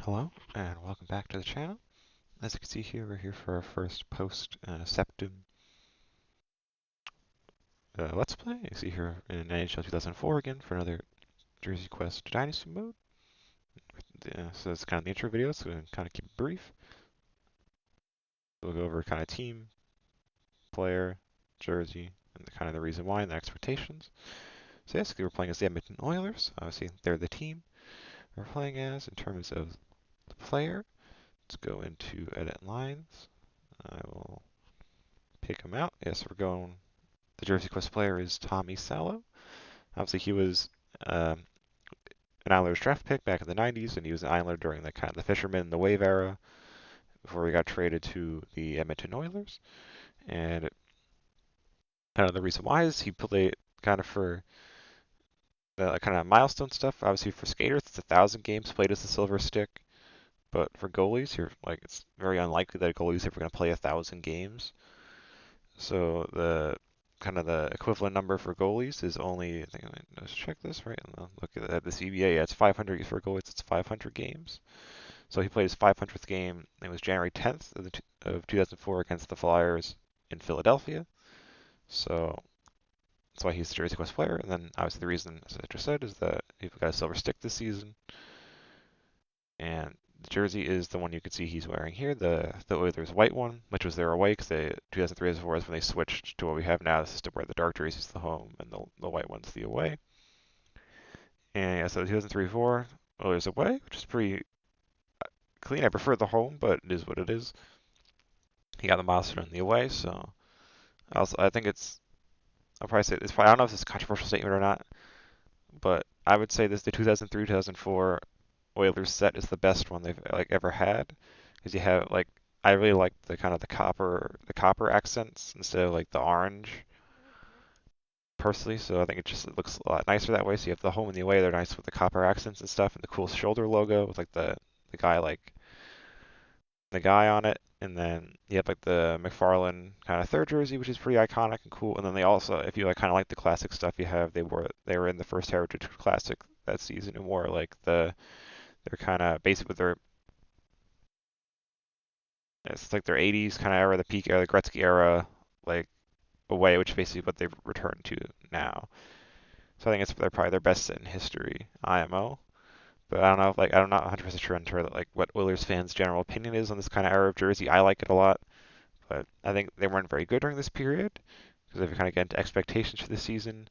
Hello, and welcome back to the channel. As you can see here, we're here for our first post-Septum Let's Play. You see here in NHL 2004 again for another Jersey Quest Dynasty mode. So that's kind of the intro video, so we'll kind of keep it brief. We'll go over kind of team, player, jersey, and kind of the reason why and the expectations. So basically we're playing as the Edmonton Oilers. Obviously they're the team we're playing as in terms of the player. Let's go into edit lines. I will pick them out. Yes, we're going. The Jersey Quest player is Tommy Salo. Obviously, he was an Islanders draft pick back in the 90s, and he was an Islander during the kind of the Fisherman and the Wave era before he got traded to the Edmonton Oilers. And kind of the reason why is he played kind of for the kind of milestone stuff. Obviously, for skaters, it's 1,000 games played as the silver stick. But for goalies, you're like it's very unlikely that a goalie's ever going to play 1,000 games. So the kind of the equivalent number for goalies is only, I think, let's check this right, and look at the CBA. Yeah, it's 500 for goalies. It's 500 games. So he played his 500th game. It was January 10th of 2004 against the Flyers in Philadelphia. So that's why he's the Jersey Quest player. And then obviously the reason, as I just said, is that he got a silver stick this season. And the jersey is the one you can see he's wearing here, the Oilers white one, which was their away because 2003-2004 is when they switched to what we have now, the system where the dark jersey is the home and the white one's the away. And yeah, so 2003-04 Oilers away, which is pretty clean. I prefer the home, but it is what it is. He got the milestone in the away, so I think I'll probably say I don't know if it's a controversial statement or not, but I would say this the 2003-2004 Oilers set is the best one they've like ever had, because you have like I really like the kind of the copper accents instead of like the orange personally. So I think it looks a lot nicer that way. So you have the home and the away, they're nice with the copper accents and stuff, and the cool shoulder logo with like the guy like the guy on it, and then you have like the McFarland kind of third jersey, which is pretty iconic and cool. And then they also, if you like kind of like the classic stuff, you have they were in the first Heritage Classic that season and wore like they're kind of basically their it's like their 80s kind of era, the peak era, the Gretzky era, like away, which is basically what they've returned to now. So I think they're probably their best set in history, IMO. But I don't know, like I'm not 100% sure in terms of like what Oilers fans' general opinion is on this kind of era of jersey. I like it a lot, but I think they weren't very good during this period because if you kind of get into expectations for the season,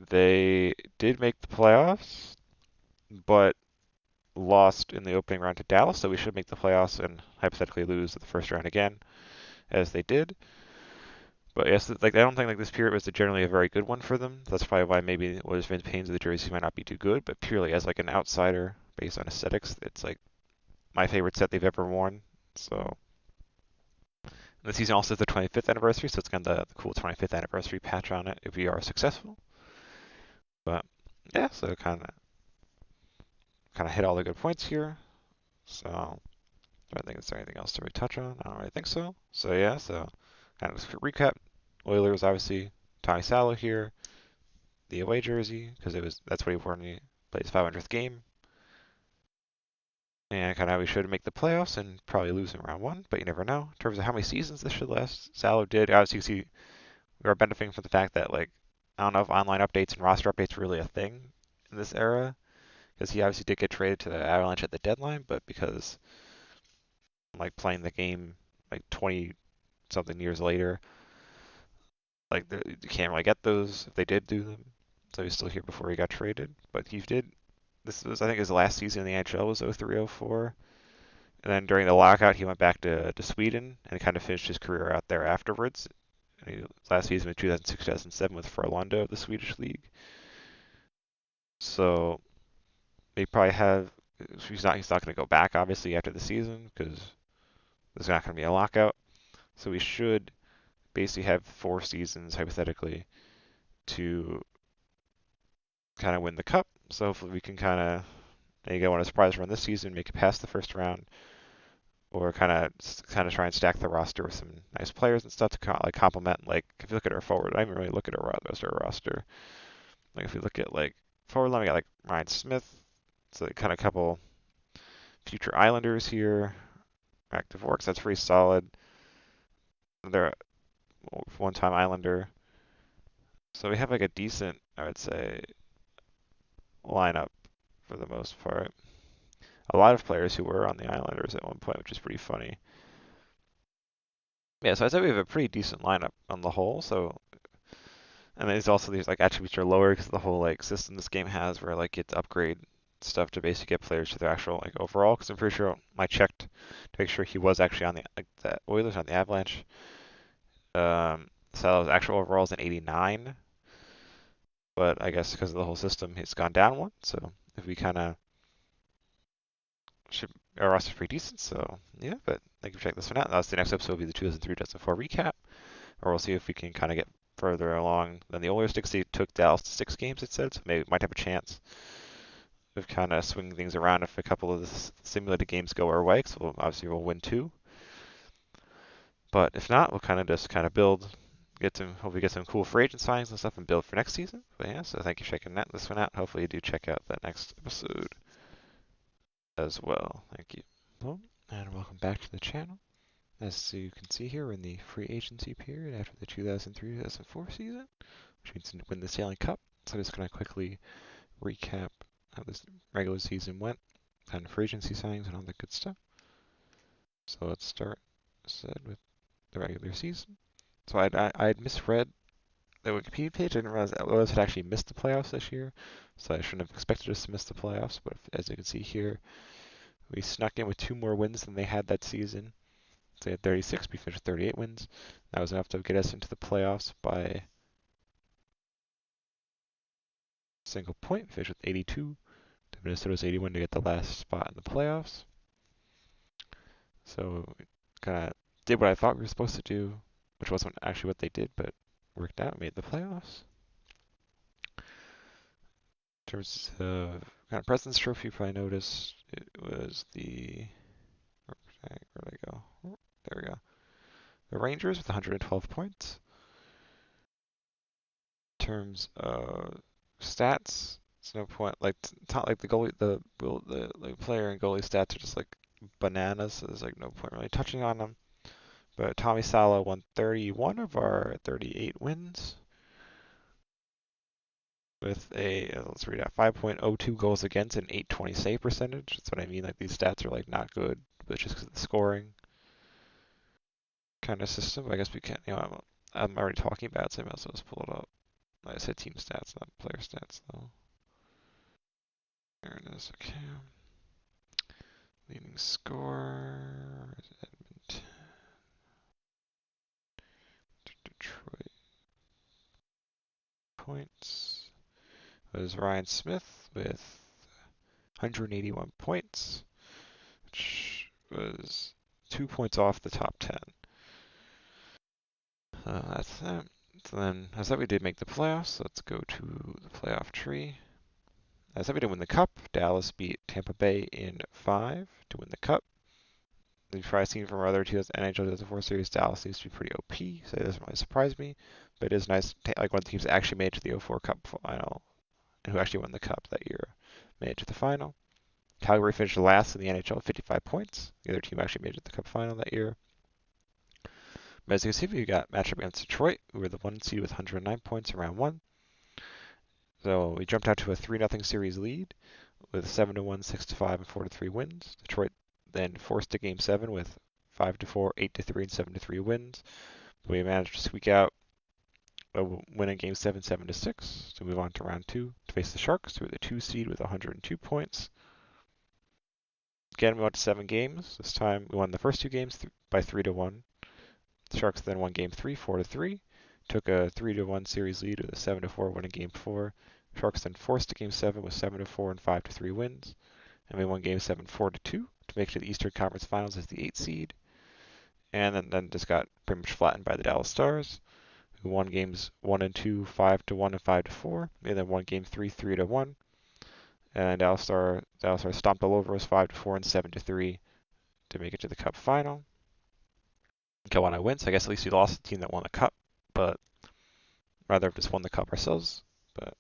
they did make the playoffs, but lost in the opening round to Dallas, so we should make the playoffs and hypothetically lose the first round again, as they did. But yes, like I don't think like this period was generally a very good one for them. That's probably why maybe what has been pains of the jersey might not be too good. But purely as like an outsider, based on aesthetics, it's like my favorite set they've ever worn. So the season also has the 25th anniversary, so it's got the cool 25th anniversary patch on it if we are successful. But yeah, so kind of hit all the good points here. So I think is there anything else to really touch on? I don't really think so. So yeah, so kind of recap. Oilers obviously Tommy Salo here, the away jersey because that's what he wore when he played his 500th game, and kind of how we should make the playoffs and probably lose in round one, but you never know. In terms of how many seasons this should last, Salo did. Obviously, you see we are benefiting from the fact that like I don't know if online updates and roster updates are really a thing in this era because he obviously did get traded to the Avalanche at the deadline, but because like playing the game like 20 something years later, like you can't really get those if they did do them. So he's still here before he got traded, but he did. This was I think his last season in the NHL was 03-04, and then during the lockout he went back to Sweden and kind of finished his career out there afterwards. And last season was 2006-2007 with Frölunda of the Swedish league. So they probably have. He's not going to go back obviously after the season because there's not going to be a lockout. So we should basically have 4 seasons hypothetically to kind of win the cup. So hopefully we can kind of maybe go on a surprise run this season, make it past the first round, or kind of try and stack the roster with some nice players and stuff to like complement. Like if you look at our forward, I didn't really look at our roster. Like if we look at like forward line, we got like Ryan Smith, so kind of couple future Islanders here. Active Orcs, that's pretty solid. They're one-time Islander. So we have like a decent, I would say, lineup for the most part. A lot of players who were on the Islanders at one point, which is pretty funny. Yeah, so I'd say we have a pretty decent lineup on the whole. So, and there's also these like attributes are lower because the whole like system this game has where like you have to upgrade stuff to basically get players to their actual like overall. Because I'm pretty sure I checked to make sure he was actually on the Oilers, on the Avalanche. Salo's actual overall is an 89, but I guess because of the whole system, it's gone down one. So if we kind of should, our roster's pretty decent. So yeah, but thank you for checking this one out. That's the next episode will be the 2003-2004 recap, or we'll see if we can kind of get further along than the Oilers did. They took Dallas to 6 games, it said, so maybe we might have a chance of kind of swinging things around if a couple of the simulated games go our way. So obviously we'll win 2, but if not, we'll kind of just build. Hopefully get some cool free agent signings and stuff and build for next season. But yeah, so thank you for checking this one out. Hopefully you do check out that next episode as well. Thank you. Well, and welcome back to the channel. As you can see here, we're in the free agency period after the 2003-2004 season, which means to win the Stanley Cup. So I'm just going to quickly recap how this regular season went, kind of free agency signings and all that good stuff. So let's start, as said, with the regular season. So I had misread the Wikipedia page. I didn't realize that Oilers had actually missed the playoffs this year, so I shouldn't have expected us to miss the playoffs. But as you can see here, we snuck in with 2 more wins than they had that season. So they had 36, we finished with 38 wins. That was enough to get us into the playoffs by a single point. We finished with 82. Minnesota's 81 to get the last spot in the playoffs. So kind of did what I thought we were supposed to do, which wasn't actually what they did, but worked out, made the playoffs. In terms of kind of President's Trophy, you probably noticed it was where'd I go? Oh, there we go. The Rangers with 112 points. In terms of stats, it's no point like like the goalie, the like player and goalie stats are just like bananas. So there's like no point really touching on them. But Tommy Salo won 31 of our 38 wins with let's read out, 5.02 goals against and 820 save percentage. That's what I mean. Like these stats are like not good, but just because of the scoring kind of system. I guess we can't. I'm already talking about it, so I might as well just pull it up. I said team stats, not player stats, though. There it is. Okay. Leading scorer is Edmonton. Detroit. Points was Ryan Smith with 181 points, which was 2 points off the top 10. That's that. So then, I said we did make the playoffs. So let's go to the playoff tree. I said we didn't win the cup. Dallas beat Tampa Bay in 5 to win the cup. You've probably seen from our other two NHL 2004 series, Dallas seems to be pretty OP, so it doesn't really surprise me. But it is nice, like one of the teams that actually made it to the 04 Cup final, and who actually won the cup that year, made it to the final. Calgary finished last in the NHL with 55 points. The other team actually made it to the cup final that year. But as you can see, we got matchup against Detroit, who were the 1 seed with 109 points in round 1. So we jumped out to a 3-0 series lead with 7-1, 6-5, and 4-3 wins. Detroit then forced to Game 7 with 5-4, 8-3, and 7-3 wins. But we managed to squeak out a win in Game 7, 7-6, to move on to round 2 to face the Sharks, who were the 2 seed with 102 points. Again, we went to 7 games. This time we won the first 2 games by 3-1. The Sharks then won Game 3, 4-3, took a 3-1 series lead with a 7-4 win in Game 4. Sharks then forced to Game 7 with 7-4 and 5-3 wins, and we won Game 7 4-2 to make it to the Eastern Conference Finals as the 8th seed. And then just got pretty much flattened by the Dallas Stars, who won Games 1 and 2, 5-1 and 5-4, and then won Game 3, 3-1. And Dallas Stars stomped all over us 5-4 and 7-3 to make it to the Cup final. Carolina wins. So I guess at least we lost the team that won the Cup, but rather have just won the Cup ourselves. But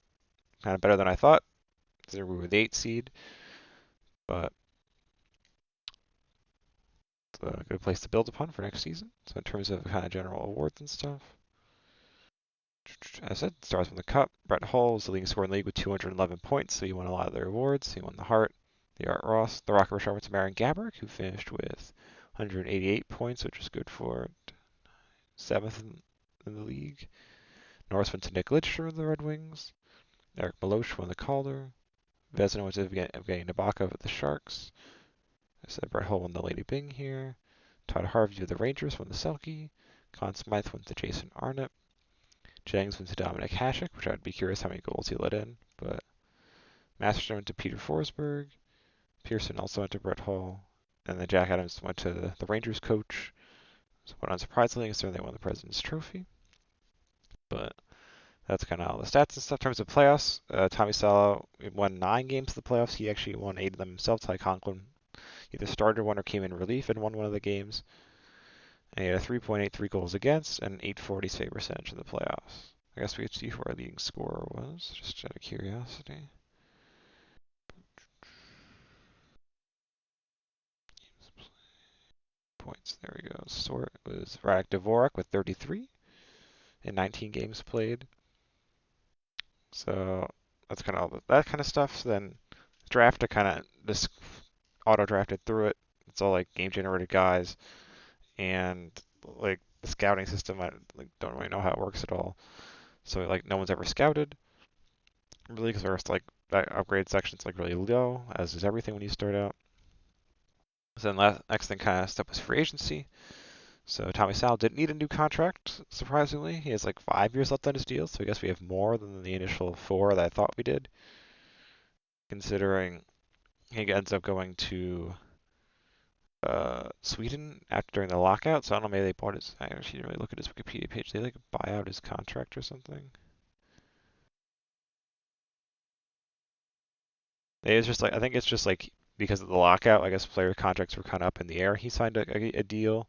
kind of better than I thought. We were the 8th seed, but a good place to build upon for next season. So in terms of kind of general awards and stuff, as I said, starts from the Cup. Brett Hull was the leading scorer in the league with 211 points, so he won a lot of the awards. He won the Hart, the Art Ross, the Rocket Rush to Marion Gaborik, who finished with 188 points, which is good for 7th in the league. Norris went to Nick Lidstrom of the Red Wings. Eric Maloche won the Calder. Vezina went to Evgeny Nabokov with the Sharks. I said Brett Hull won the Lady Byng here. Todd Harvey of the Rangers won the Selke. Conn Smythe went to Jason Arnott. Jennings went to Dominic Hasek, which I'd be curious how many goals he let in. But Masterton went to Peter Forsberg. Pearson also went to Brett Hull. And then Jack Adams went to the Rangers coach. So, unsurprisingly, they won the President's Trophy. But that's kind of all the stats and stuff. In terms of playoffs, Tommy Salo won 9 games of the playoffs. He actually won 8 of them himself. Ty Conklin either started one or came in relief and won one of the games. And he had a 3.83 goals against and an 840 save percentage in the playoffs. I guess we could see who our leading scorer was, just out of curiosity. Points, there we go. Sort was Radek Dvorak with 33 in 19 games played. So that's kind of all that kind of stuff. So then draft, I kind of just auto drafted through it. It's all like game generated guys, and like the scouting system, I don't really know how it works at all. So like no one's ever scouted really, because there's like that upgrade section's like really low, as is everything when you start out. So then next thing kind of step was free agency. So Tommy Salo didn't need a new contract, surprisingly. He has like 5 years left on his deal, so I guess we have more than the initial 4 that I thought we did. Considering he ends up going to Sweden during the lockout, so I don't know, maybe they bought his. I actually didn't really look at his Wikipedia page. They like buy out his contract or something. It's just like, I think it's just like because of the lockout. I guess player contracts were kind of up in the air. He signed a deal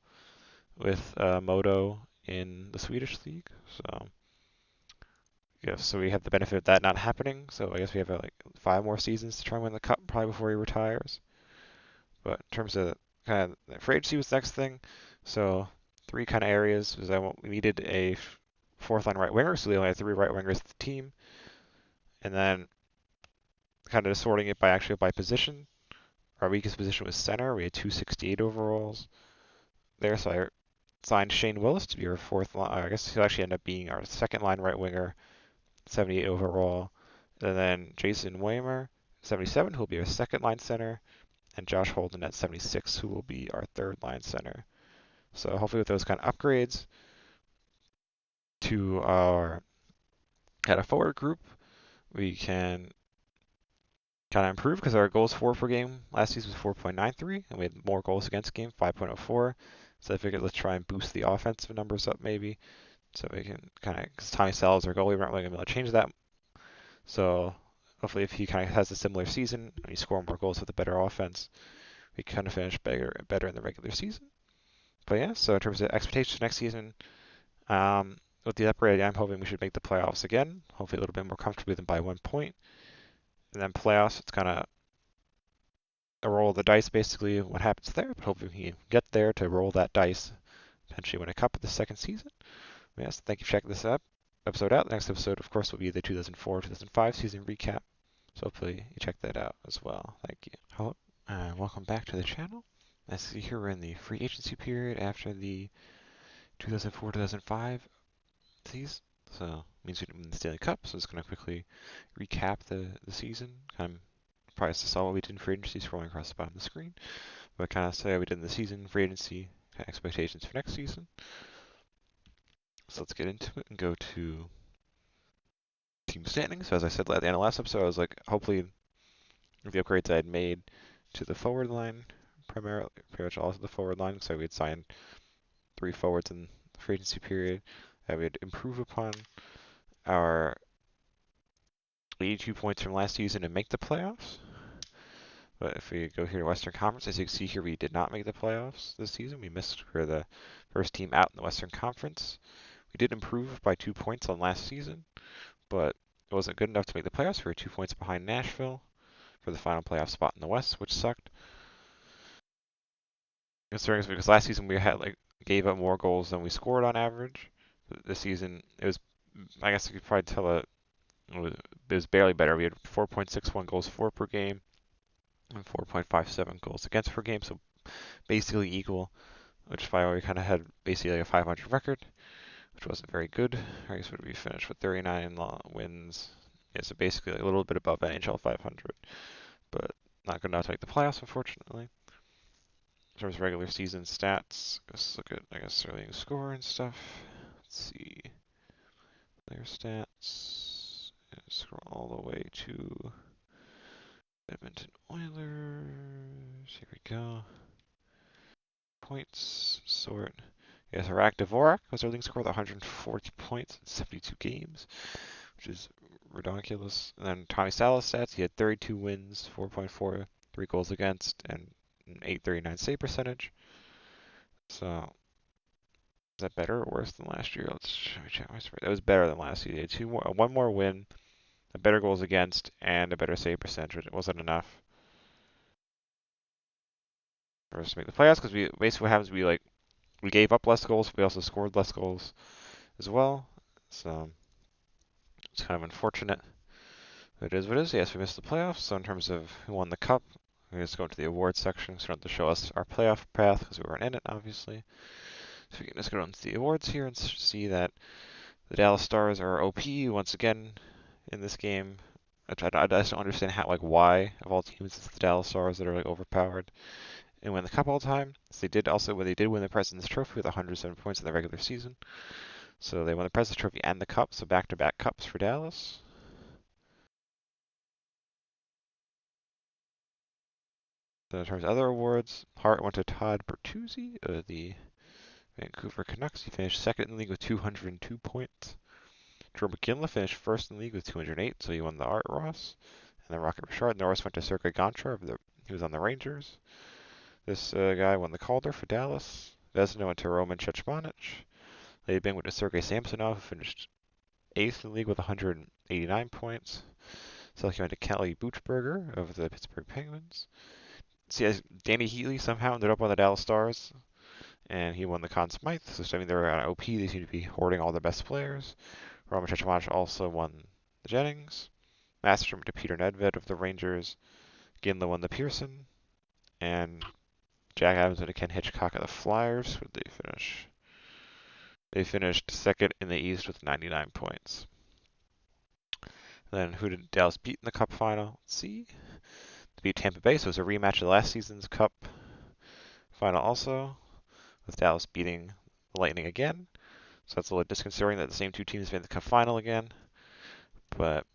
with Modo in the Swedish league, so yeah. So we have the benefit of that not happening. So I guess we have like 5 more seasons to try and win the cup, probably before he retires. But in terms of kind of free agency was the next thing. So 3 kind of areas was we needed a 4th line right winger, so we only had 3 right wingers to the team, and then kind of sorting it by position. Our weakest position was center. We had 268 overalls there, so I signed Shane Willis to be our 4th line. I guess he'll actually end up being our 2nd line right winger, 78 overall. And then Jason Weimer, 77, who will be our 2nd line center, and Josh Holden at 76, who will be our 3rd line center. So hopefully with those kind of upgrades to our kind of forward group, we can kind of improve, because our goals for per game last season was 4.93, and we had more goals against game, 5.04. So I figured let's try and boost the offensive numbers up maybe, so we can kind of, because Tommy Salo is our goalie, we're not really going to be able to change that. So hopefully if he kind of has a similar season and you score more goals with a better offense, we kind of finish better in the regular season. But yeah, so in terms of expectations next season, with the upgrade, I'm hoping we should make the playoffs again, hopefully a little bit more comfortably than by 1 point. And then playoffs, it's kind of a roll of the dice, basically, what happens there. But hopefully we can get there to roll that dice, potentially win a cup the 2nd season. Yes, thank you for checking this episode out. The next episode, of course, will be the 2004-2005 season recap. So hopefully you check that out as well. Thank you. Hello, and welcome back to the channel. As you see here, we're in the free agency period after the 2004-2005 season. So it means we didn't win the Stanley Cup. So I'm just going to quickly recap the season. Kind of probably saw what we did in free agency scrolling across the bottom of the screen. But kind of say what we did in the season, free agency, expectations for next season. So let's get into it and go to team standings. So as I said at the end of last episode, I was like, hopefully with the upgrades I had made to the forward line, primarily, pretty much all of the forward line, so we had signed 3 forwards in the free agency period, that we'd improve upon our 82 points from last season and make the playoffs. But if we go here to Western Conference, as you can see here, we did not make the playoffs this season. We missed for the first team out in the Western Conference. We did improve by 2 points on last season, but it wasn't good enough to make the playoffs. We were 2 points behind Nashville for the final playoff spot in the West, which sucked. concerning is because last season we had gave up more goals than we scored on average. This season it was, I guess you could probably tell it was barely better. We had 4.61 goals for per game and 4.57 goals against per game, so basically equal, which is why we kind of had basically a 500 record, which wasn't very good. I guess what did we finish with 39 wins? Yeah, so basically a little bit above NHL 500, but not good enough to make the playoffs, unfortunately. In terms of regular season stats, let's look at, I guess, early score and stuff. Let's see. Player stats. Scroll all the way to Edmonton Oilers. Here we go. Points, sort. Yes, Arak Dvorak was our leading scorer with 140 points in 72 games, which is ridiculous. And then Tommy Salo stats, he had 32 wins, 4.4, 3 goals against, and an 839 save percentage. So, is that better or worse than last year? Let's check my spread. That was better than last year. He had one more win, a better goals against, and a better save percentage. It wasn't enough for us to make the playoffs because we basically what happens we gave up less goals, but we also scored less goals as well. So it's kind of unfortunate. But it is what it is. Yes, we missed the playoffs. So in terms of who won the cup, we just go into the awards section. So we don't have to show us our playoff path because we weren't in it, obviously. So we can just go into the awards here and see that the Dallas Stars are OP once again in this game. I just don't understand why of all teams it's the Dallas Stars that are overpowered and win the cup all the time. So they did also when they did win the President's Trophy with 107 points in the regular season. So they won the President's Trophy and the cup, so back-to-back cups for Dallas. So in terms of other awards, Hart went to Todd Bertuzzi of the Vancouver Canucks. He finished second in the league with 202 points. Drew McKinley finished first in the league with 208, so he won the Art Ross. And then Rocket Richard Norris went to Sergei Gonchar. He was on the Rangers. This guy won the Calder for Dallas. Vezina went to Roman Cechmanich. Lady Bing went to Sergei Samsonov, who finished 8th in the league with 189 points. Selke went to Kelly Buchberger of the Pittsburgh Penguins. See, Danny Heatley somehow ended up on the Dallas Stars, and he won the Conn Smythe. So I mean, they were on OP. They seem to be hoarding all the best players. Roman Cechmanich also won the Jennings. Masterstrom went to Peter Nedved of the Rangers. Ginla won the Pearson. And Jack Adams went to Ken Hitchcock of the Flyers. Where did they finish? They finished second in the East with 99 points. Then who did Dallas beat in the Cup final? Let's see. They beat Tampa Bay, so it was a rematch of last season's Cup final also, with Dallas beating the Lightning again. So that's a little disconcerting that the same two teams made the Cup final again. But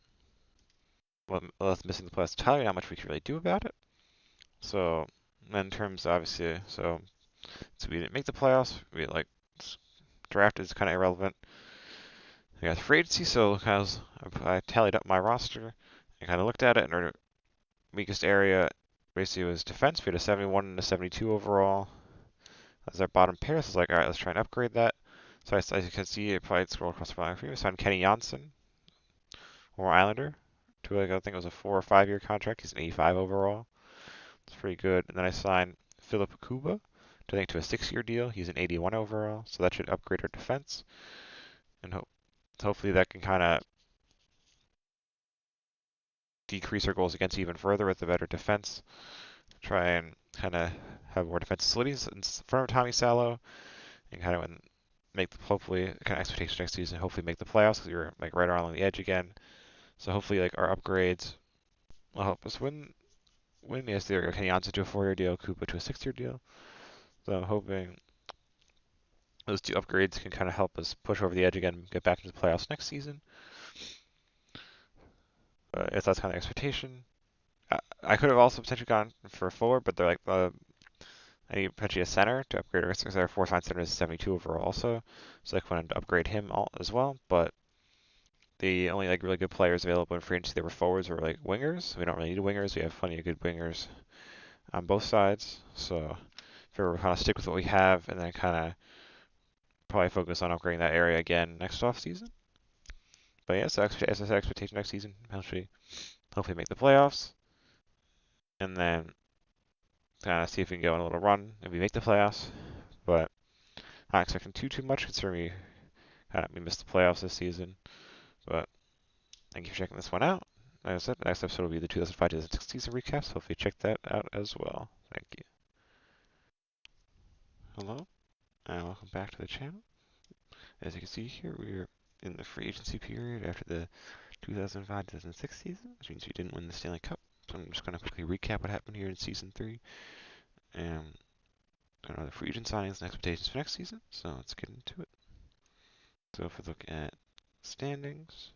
with missing the playoffs entirely, not much we can really do about it. So in terms, obviously, so we didn't make the playoffs. We draft is kind of irrelevant. I got free agency, so I tallied up my roster and kind of looked at it, and our weakest area basically was defense. We had a 71 and a 72 overall. As our bottom pair, so I was like, all right, let's try and upgrade that. So as you can see, it probably scroll across the bottom for you. So I signed Kenny Janssen, former Islander, to I think it was a 4 or 5 year contract. He's an 85 overall. It's pretty good. And then I signed Philip Kuba, to a 6-year deal. He's an 81 overall, so that should upgrade our defense. And hopefully that can kind of decrease our goals against even further with the better defense. Try and kind of have more defensive facilities in front of Tommy Salo, and kind of make hopefully kind of expectations next season. Hopefully make the playoffs because you're right around on the edge again. So hopefully our upgrades will help us win. Yes, there Kenny Janssen to a 4-year deal, Kupa to a 6-year deal. So I'm hoping those two upgrades can kind of help us push over the edge again and get back into the playoffs next season. If that's kind of expectation. I could have also potentially gone for a forward, but they're I need potentially a center to upgrade our because our fourth line center is 72 overall also. So I wanted to upgrade him as well, but the only really good players available in free agency that were forwards were wingers. We don't really need wingers. We have plenty of good wingers on both sides. So if we're kind of stick with what we have and then kind of probably focus on upgrading that area again next off season. But yeah, so as I said, expectation next season, hopefully make the playoffs, and then Kind of see if we can go on a little run if we make the playoffs. But not expecting too much considering we missed the playoffs this season. But thank you for checking this one out. Like I said, the next episode will be the 2005-2006 season recap, so hopefully check that out as well. Thank you. Hello, and welcome back to the channel. As you can see here, we're in the free agency period after the 2005-2006 season, which means we didn't win the Stanley Cup. So I'm just going to quickly recap what happened here in Season 3, and the free agent signings and expectations for next season. So let's get into it. So if we look at standings,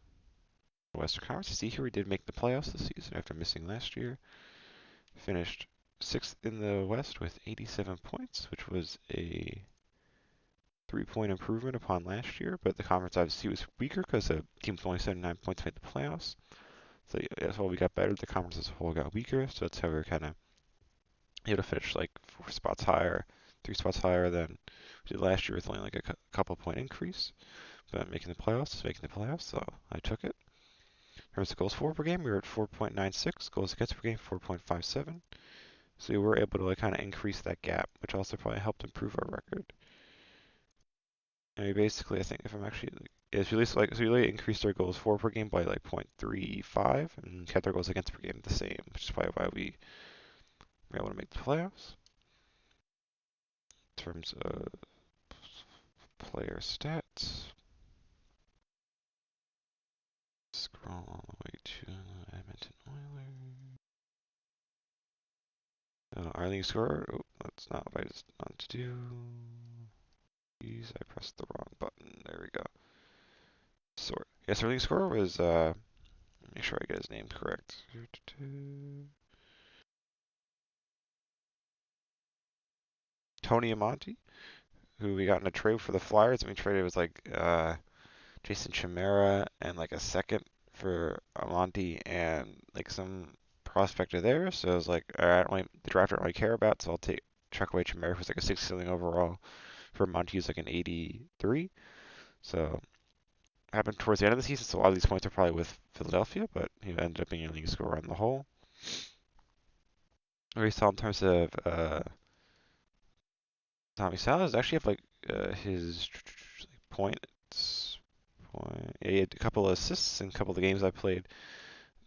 Western Conference, you see here we did make the playoffs this season after missing last year. Finished 6th in the West with 87 points, which was a 3-point improvement upon last year, but the conference obviously was weaker because the team with only 79 points made the playoffs. So as well, we got better. The conference as a whole got weaker, so that's how we were kind of able to finish like 4 spots higher, 3 spots higher than we did last year with only like a couple point increase. But making the playoffs is making the playoffs, so I took it. In terms of goals for per game, we were at 4.96. Goals against per game, 4.57. So we were able to like kind of increase that gap, which also probably helped improve our record. And we basically, I think, if I'm actually, it's really so we really increased our goals for per game by like 0.35, and kept our goals against per game the same, which is probably why we were able to make the playoffs. In terms of player stats, scroll all the way to Edmonton Oilers. Our leading scorer. Oh, that's not what I just wanted to do. Jeez, I pressed the wrong button. There we go. Sort. Yes, our leading scorer was. Make sure I get his name correct. Tony Amonte, who we got in a trade for the Flyers, and we traded was like Jason Chimera and like a second for Amonte and like some prospector there. So I was like, all right, the draft I don't really care about, so I'll chuck away Chimera, who's like a 60 overall. For Amonte, who's like an 83. So happened towards the end of the season, so a lot of these points are probably with Philadelphia, but he ended up being a league scorer on the whole. Very solid in terms of Tommy Salo is actually have like his points. Yeah, he had a couple of assists in a couple of the games I played.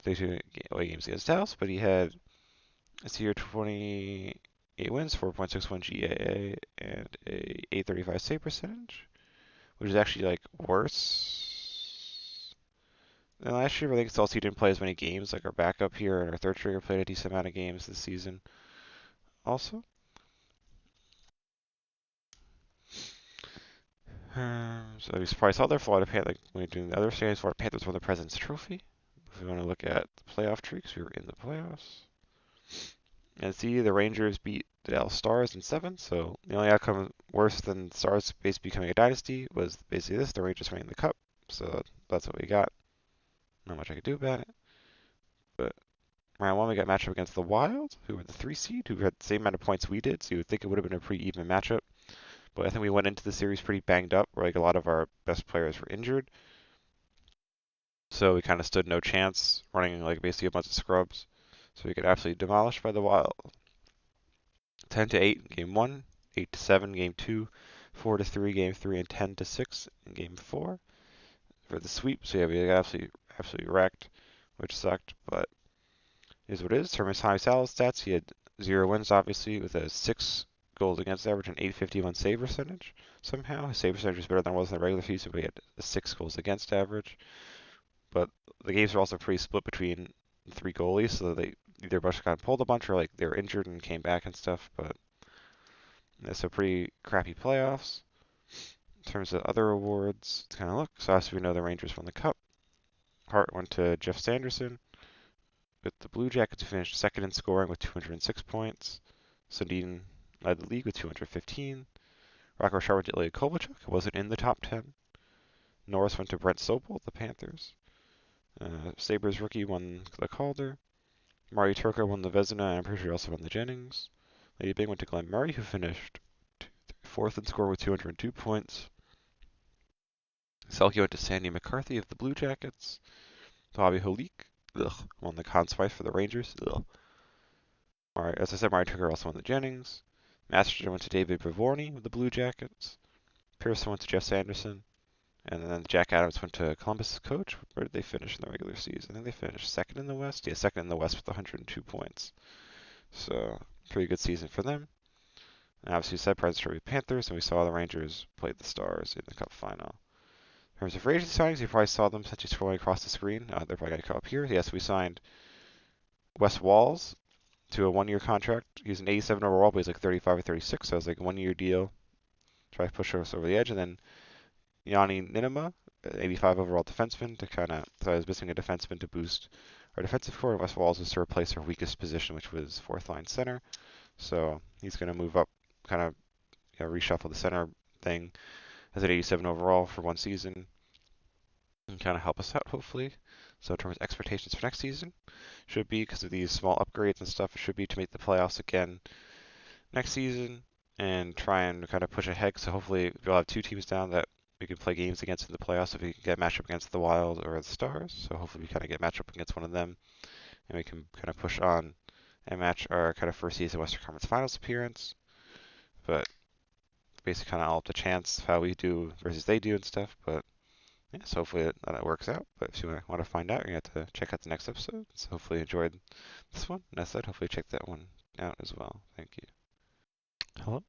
They two away games against Dallas, but he had this year 28 wins, 4.61 GAA, and a 835 save percentage, which is actually like worse than last year. But I think it's also he didn't play as many games. Like our backup here and our third stringer played a decent amount of games this season. Also. So you probably saw there, Florida Panthers, like when we were doing the other series, Florida Panthers won the President's Trophy. If we want to look at the playoff tricks, we were in the playoffs. And see, the Rangers beat the Dallas Stars in 7, so the only outcome worse than Stars basically becoming a dynasty was basically this, the Rangers winning the Cup. So that's what we got. Not much I could do about it. But round 1, we got matchup against the Wild, who were the 3 seed, who had the same amount of points we did, so you would think it would have been a pretty even matchup. But I think we went into the series pretty banged up, where like a lot of our best players were injured. So we kind of stood no chance running like basically a bunch of scrubs. So we got absolutely demolished by the Wild. 10-8 in game 1, 8-7 game 2, 4-3 game 3, and 10-6 in game 4 for the sweep. So yeah, we got absolutely wrecked, which sucked, but it is what it is. Tommy Salo stats, he had 0 wins obviously with a 6 goals against average and 851 save percentage. Somehow his save percentage was better than it was in the regular season, but he had a 6 goals against average. But the games were also pretty split between 3 goalies, so they either bunch kind of pulled a bunch or like they were injured and came back and stuff. But it's a pretty crappy playoffs. In terms of other awards, it's kind of look. So as we know, the Rangers won the Cup. Hart went to Jeff Sanderson. With the Blue Jackets, who finished second in scoring with 206 points. Sundin led the league with 215. Rocco Sharp went to Ilya Kovalchuk, who wasn't in the top 10. Norris went to Brent Sobel, the Panthers. Sabres rookie won the Calder. Marty Turco won the Vezina, and I'm pretty sure he also won the Jennings. Lady Bing went to Glenn Murray, who finished 4th in score with 202 points. Selke went to Sandy McCarthy of the Blue Jackets. Bobby Holik won the Conn Smythe for the Rangers. As I said, Mari Tucker also won the Jennings. Masterton went to David Bivorny with the Blue Jackets. Pearson went to Jeff Sanderson. And then Jack Adams went to Columbus' coach. Where did they finish in the regular season? I think they finished second in the West. Yeah, second in the West with 102 points. So, pretty good season for them. And obviously, we said President's Trophy Panthers, and we saw the Rangers play the Stars in the Cup final. In terms of free agency signings, you probably saw them since you scroll across the screen. They're probably going to come up here. Yes, we signed Wes Walls to a one-year contract. He's an 87 overall, but he's like 35 or 36, so it's like a one-year deal. Try to push us over the edge. And then Yanni Ninema, 85 overall defenseman, to kind of, so I was missing a defenseman to boost our defensive core. Wes Walls was to replace our weakest position, which was fourth line center. So he's going to move up, kind of reshuffle the center thing as an 87 overall for one season and kind of help us out, hopefully. So in terms of expectations for next season, should be, because of these small upgrades and stuff, it should be to make the playoffs again next season and try and kind of push ahead. So hopefully we'll have two teams down that we can play games against in the playoffs if we can get matchup against the Wild or the Stars. So hopefully we kind of get matchup against one of them and we can kind of push on and match our kind of first season Western Conference Finals appearance. But basically kind of all up to chance how we do versus they do and stuff. But yeah, so hopefully that works out. But if you want to find out, you have to check out the next episode. So hopefully you enjoyed this one. And as I said, hopefully check that one out as well. Thank you. Hello,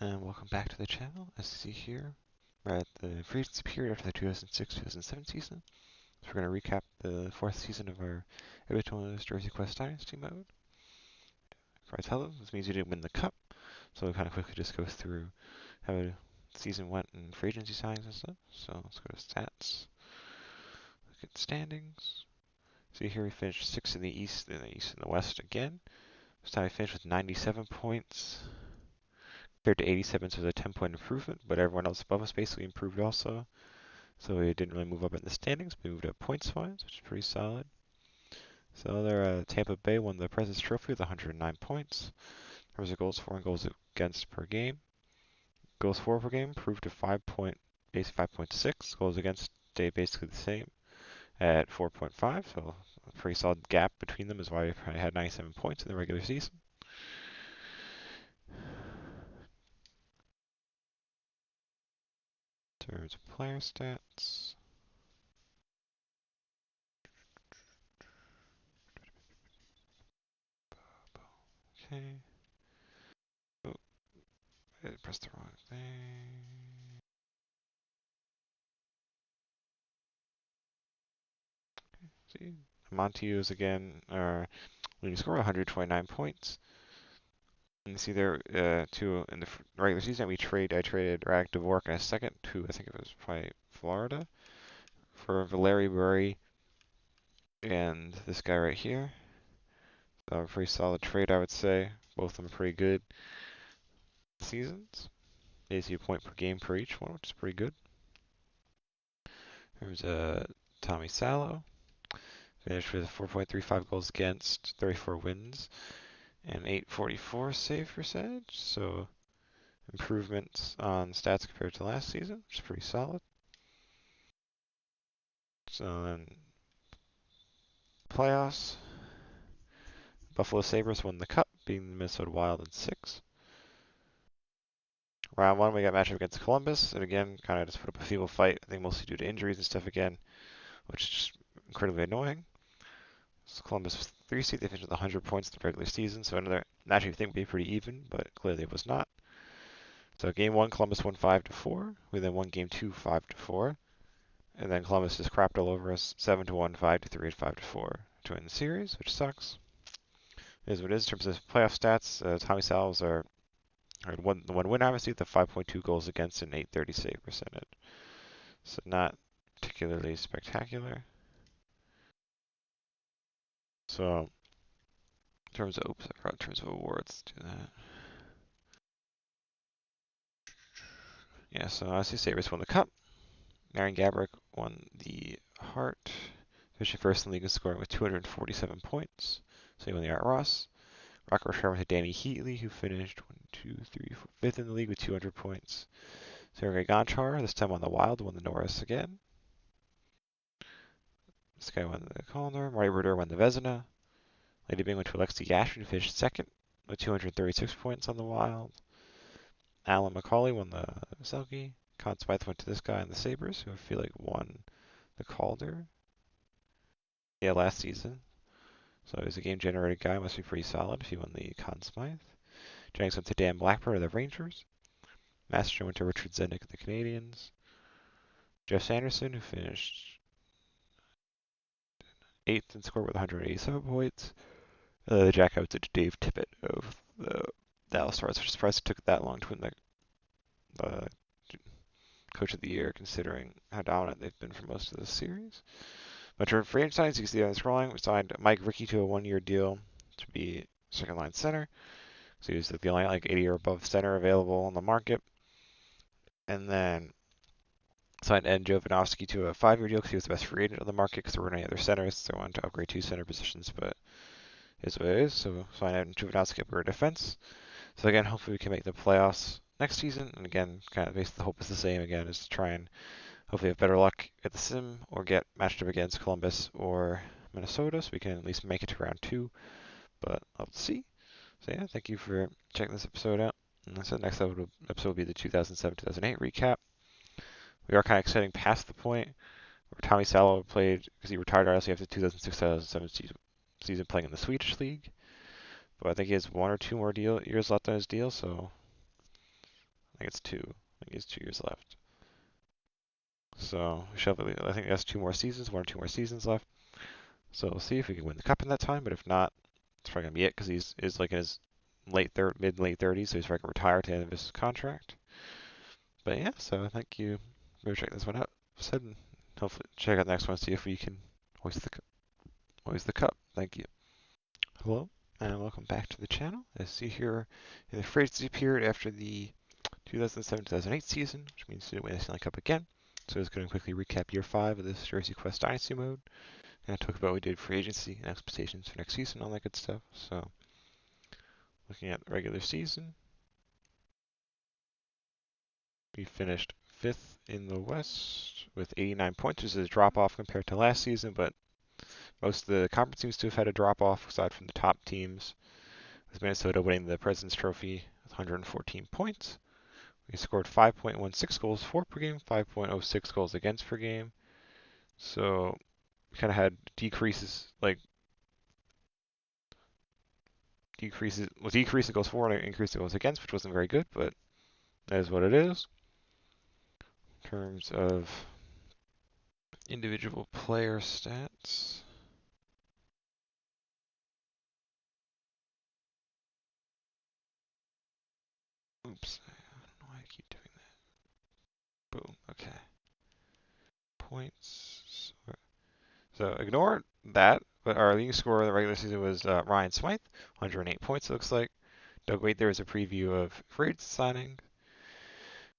and welcome back to the channel. As you see here, we're at the free agency period after the 2006-2007 season. So we're going to recap the fourth season of our Edmonton Jersey Quest Dynasty mode. Right, hello, this means you didn't win the cup. So we'll kind of quickly just go through how the season went in free agency signings and stuff. So let's go to stats. Look at standings. See here we finished 6th in the East, and the West again. This time we finished with 97 points. Compared to 87, so it was a 10-point improvement, but everyone else above us basically improved also. So we didn't really move up in the standings, but we moved up points-wise, which is pretty solid. So there, Tampa Bay won the President's Trophy with 109 points. There was a goals for and goals against per game. Goals for per game improved to 5.6. Goals against stayed basically the same at 4.5. So a pretty solid gap between them is why we probably had 97 points in the regular season. In terms of player stats. Okay. Oh, I pressed the wrong thing. See, Montius again, when you score 129 points. And you see there, two in the regular season, I traded Rack Dvorak in a second to, I think it was probably Florida, for Valeri Murray and this guy right here. So a pretty solid trade, I would say. Both of them pretty good seasons. Basically a point per game per each one, which is pretty good. There's Tommy Salo. Finished with 4.35 goals against, 34 wins, and 844 save percentage. So improvements on stats compared to last season, which is pretty solid. So then playoffs. Buffalo Sabres won the cup, beating the Minnesota Wild in 6. Round 1, we got matchup against Columbus, and again, kind of just put up a feeble fight, I think mostly due to injuries and stuff again, which is just incredibly annoying. So Columbus was 3 seed, they finished with 100 points in the regular season, so another, naturally you think would be pretty even, but clearly it was not. So game 1, Columbus won 5-4, we then won game 2, 5-4, and then Columbus just crapped all over us, 7-1, 5-3, and 5-4 to win the series, which sucks. It is what it is. In terms of playoff stats, Tommy Salo was our one win, obviously, the 5.2 goals against and 830 save percentage. So not particularly spectacular. So in terms of, oops, I forgot in terms of awards, do that. Yeah, so obviously Sabres won the cup. Marian Gaborik won the Hart, finishing first in the league in scoring with 247 points. So he won the Art Ross. Rocco Sherman to Danny Heatley, who finished 5th in the league with 200 points. Sergei Gonchar, this time on the Wild, won the Norris again. This guy won the Calder. Marty Brodeur won the Vezina. Lady Byng went to Alexei Yashin, who finished 2nd. with 236 points on the Wild. Alan McCauley won the Selkie. Conn Smythe went to this guy in the Sabres, who I feel like won the Calder. Yeah, last season. So he's a game-generated guy. Must be pretty solid if he won the Conn Smythe. Jennings went to Dan Blackburn of the Rangers. Masterton went to Richard Zednik of the Canadiens. Jeff Sanderson, who finished 8th in score with 187 points. The Jackout to Dave Tippett of the Dallas Stars, which is surprised it took that long to win the Coach of the Year, considering how dominant they've been for most of the series. But for free agent signings, you can see on the scrolling, we signed Mike Rickey to a 1-year deal to be second line center. So he's the only 80 or above center available on the market. And then signed Ed Jovanovski to a 5-year deal because he was the best free agent on the market because there weren't any other centers. So I wanted to upgrade 2 center positions, but it is what it is. So signed Ed Jovanovski upgrade defense. So again, hopefully we can make the playoffs next season. And again, kind of basically the hope is the same again, is to try and hopefully have better luck at the sim or get matched up against Columbus or Minnesota so we can at least make it to round 2. But I'll see. So yeah, thank you for checking this episode out. And so the next episode will be the 2007-2008 recap. We are kind of extending past the point where Tommy Salo played, because he retired obviously after the 2006-2007 season playing in the Swedish League. But I think he has 1 or 2 more years left on his deal, so I think it's 2. I think he has 2 years left. So I think he has 2 more seasons, 1 or 2 more seasons left. So we'll see if we can win the cup in that time, but if not, it's probably going to be it because he's like in his mid-late 30s, so he's probably going to retire at the end of his contract. But yeah, so thank you. Go check this one out. And hopefully check out the next one, see if we can hoist the cup. Thank you. Hello, and welcome back to the channel. As you see here in the free agency period after the 2007-2008 season, which means we didn't win the Stanley Cup again. So I was going to quickly recap year 5 of this Jersey Quest Dynasty mode. And talk about what we did free agency and expectations for next season, all that good stuff. So, looking at the regular season, we finished 5th in the West with 89 points, which is a drop off compared to last season, but most of the conference seems to have had a drop off aside from the top teams, with Minnesota winning the President's Trophy with 114 points. We scored 5.16 goals for per game, 5.06 goals against per game. So, we kind of had decreases in goals for and increase in goals against, which wasn't very good, but that is what it is. In terms of individual player stats. Oops, I don't know why I keep doing that. Boom, okay. Points. So ignore that, but our leading scorer of the regular season was Ryan Smythe, 108 points it looks like. Doug Wade there is a preview of free agent signing.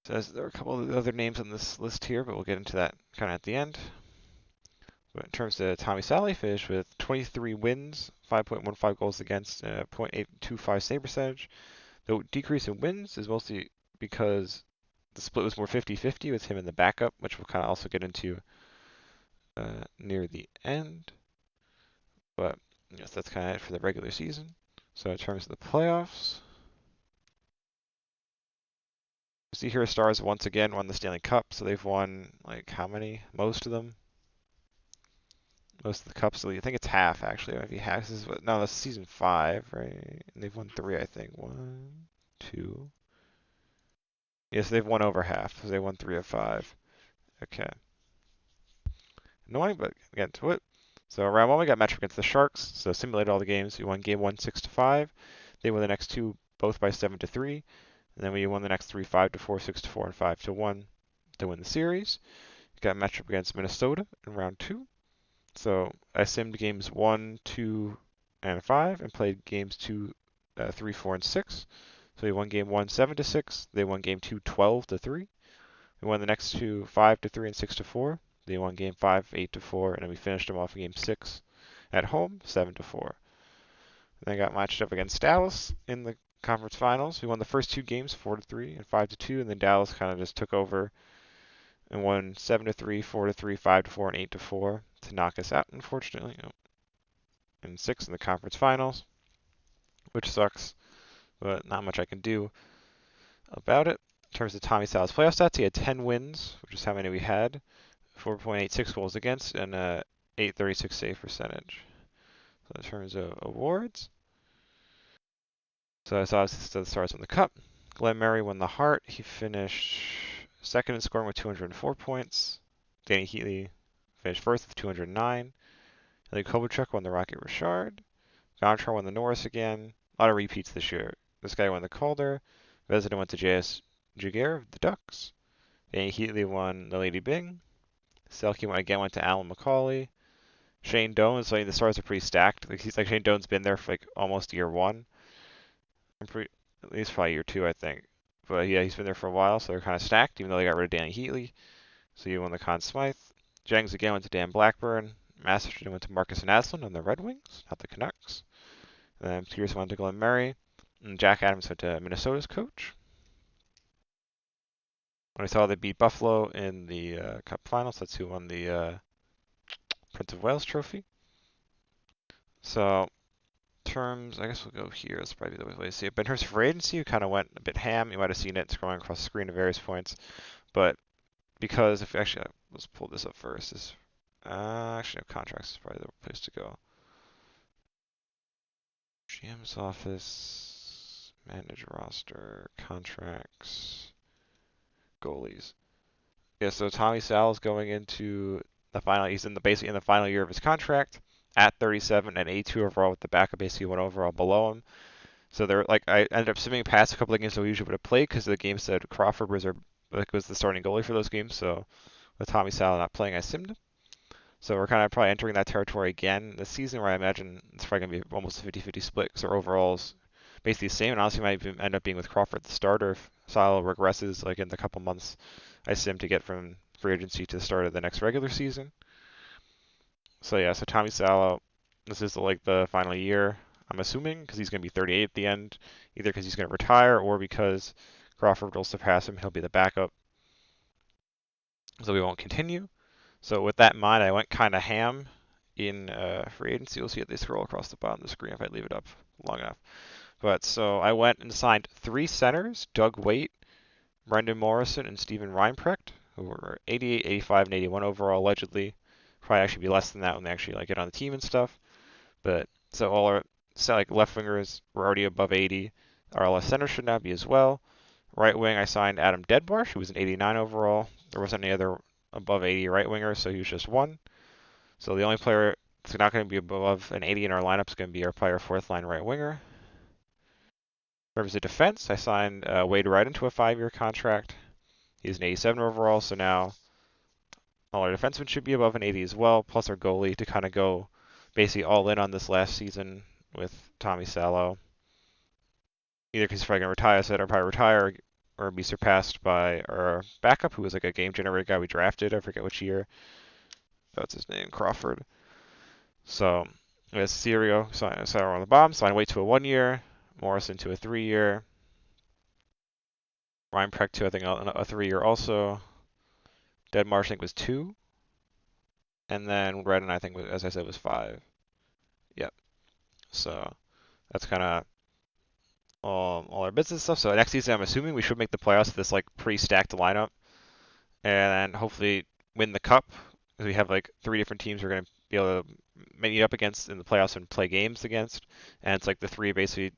Says there are a couple of other names on this list here, but we'll get into that kind of at the end. But in terms of Tommy Salo, finished with 23 wins, 5.15 goals against, 0.825 save percentage. The decrease in wins is mostly because the split was more 50-50 with him in the backup, which we'll kind of also get into near the end. But yes, that's kind of it for the regular season. So in terms of the playoffs, you see here Stars once again won the Stanley Cup, so they've won how many? Most of them. Most of the cups, so I think it's half actually. It might be half. No, that's season 5, right? And they've won 3, I think. 1, 2. Yes, they've won over half. So they won 3 of 5. Okay. Annoying, but get to it. So round 1 we got matched against the Sharks. So simulated all the games. We won game 1 6-5. They won the next 2 both by 7-3, and then we won the next 3 5-4, 6-4, and 5-1 to win the series. We got matched up against Minnesota in round 2. So I simmed games 1, 2, and 5 and played games 2, 3, 4, and 6. So we won game 1 7-6. They won game 2 12-3. We won the next 2 5-3 and 6-4. They won game 5 8-4, and then we finished them off in game 6 at home 7-4. Then I got matched up against Dallas in the conference finals. We won the first 2 games 4-3 and 5-2, and then Dallas kind of just took over and won 7-3, 4-3, 5-4, and 8-4 to knock us out, unfortunately. And 6 in the conference finals, which sucks. but not much I can do about it. In terms of Tommy Salo's playoff stats, he had 10 wins, which is how many we had, 4.86 goals against, and a 836 save percentage. So in terms of awards, so I saw the stars on the cup. Glenn Murray won the Hart. He finished second in scoring with 204 points. Danny Heatley finished first with 209. Ilya Kovalchuk won the Rocket Richard. Gonchar won the Norris again. A lot of repeats this year. This guy won the Calder. Vezina went to J.S. Jaguar of the Ducks. Danny Heatley won the Lady Byng. Selke went to Alan McCauley. Shane Doan, so the stars are pretty stacked. He's like Shane Doan's been there for like almost year one. At least probably year two, I think. But yeah, he's been there for a while, so they're kind of stacked, even though they got rid of Danny Heatley. So he won the Conn Smythe. Jengs again went to Dan Blackburn. Masterton went to Marcus and Aslan on the Red Wings, not the Canucks. And then Peterson went to Glenn Murray. And Jack Adams went to Minnesota's coach. When I saw they beat Buffalo in the Cup Finals, that's who won the Prince of Wales trophy. So, terms, I guess we'll go here. That's probably the way to see it. But in terms of free agency, we kind of went a bit ham. You might have seen it scrolling across the screen at various points. But because if actually, let's pull this up first. Actually, no, contracts is probably the place to go. GM's office, manage roster, contracts, goalies. Yeah, so Tommy Salo is going into the final. He's basically in the final year of his contract at 37 and 82 overall, with the backup basically one overall below him. So they're like, I ended up simming past a couple of games that we usually would have played because the game said Crawford was the starting goalie for those games. So with Tommy Salo not playing, I simmed him. So we're kind of probably entering that territory again this season, where I imagine it's probably going to be almost a 50-50 split because our overalls basically the same, and honestly might even end up being with Crawford the starter if Salo regresses like in the couple months I sim to get from free agency to the start of the next regular season. So yeah, so Tommy Salo, this is like the final year, I'm assuming, because he's going to be 38 at the end, either because he's going to retire or because Crawford will surpass him, he'll be the backup. So we won't continue. So with that in mind, I went kind of ham in free agency. You'll see it, they scroll across the bottom of the screen if I leave it up long enough. But so I went and signed 3 centers, Doug Waite, Brendan Morrison, and Steven Reinprecht, who were 88, 85, and 81 overall allegedly. Probably actually be less than that when they actually like get on the team and stuff. But so all our like left wingers were already above 80. Our left center should now be as well. Right wing, I signed Adam Deadmarsh, who was an 89 overall. There wasn't any other above 80 right winger, so he was just one. So the only player that's not going to be above an 80 in our lineup is going to be our fourth line right winger. In terms of defense, I signed Wade Wright into a 5-year contract. He's an 87 overall, so now all our defensemen should be above an 80 as well, plus our goalie to kind of go basically all in on this last season with Tommy Salo. Either because he's probably going to retire, so he'll probably retire, or be surpassed by our backup, who was like a game generator guy we drafted. I forget which year. That's his name, Crawford. So, we have Serio, Salo on the bottom, signed Wade to a 1-year, Morrison to a 3-year, Reinprecht to, I think, a 3-year also. Deadmarsh, I think, was 2. And then Redden, I think, as I said, was 5. Yep. So that's kind of all our business stuff. So next season, I'm assuming we should make the playoffs with this like pretty stacked lineup, and hopefully win the cup. Because we have like 3 different teams we're going to be able to meet up against in the playoffs and play games against. And it's like the 3 basically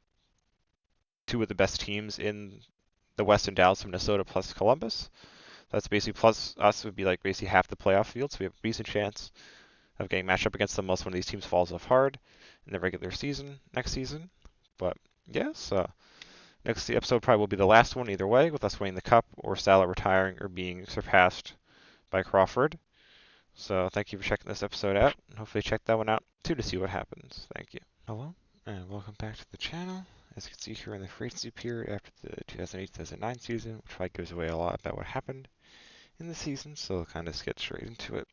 2 of the best teams in the West in Dallas, Minnesota, plus Columbus. That's basically plus us would be like basically half the playoff field, so we have a decent chance of getting matched up against them unless one of these teams falls off hard in the regular season next season. But yes, next episode probably will be the last one either way, with us winning the cup or Salo retiring or being surpassed by Crawford. So thank you for checking this episode out, and hopefully check that one out too to see what happens. Thank you. Hello, and welcome back to the channel. As you can see here in the free agency period after the 2008-2009 season, which probably gives away a lot about what happened in the season, so I'll kind of get straight into it.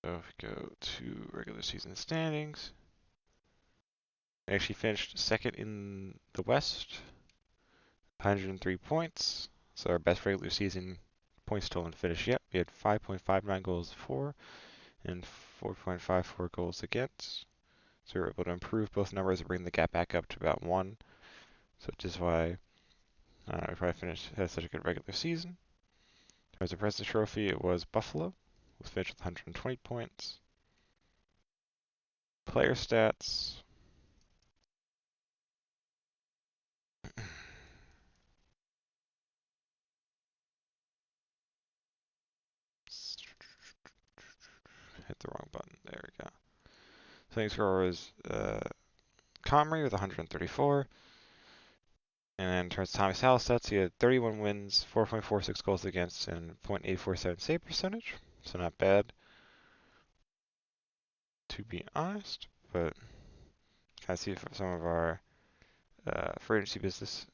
So if we go to regular season standings, we actually finished second in the West, 103 points. So our best regular season points total and finish yet. We had 5.59 goals for and 4.54 goals against. So we were able to improve both numbers and bring the gap back up to about 1. which is why we probably had such a good regular season. As a President's Trophy, it was Buffalo, was finished with 120 points. Player stats. Hit the wrong button. There we go. Leading scorer was Comrie with 134. And then in terms of Tommy Salo stats, he had 31 wins, 4.46 goals against, and .847 save percentage. So not bad, to be honest. But kind of see some of our free agency business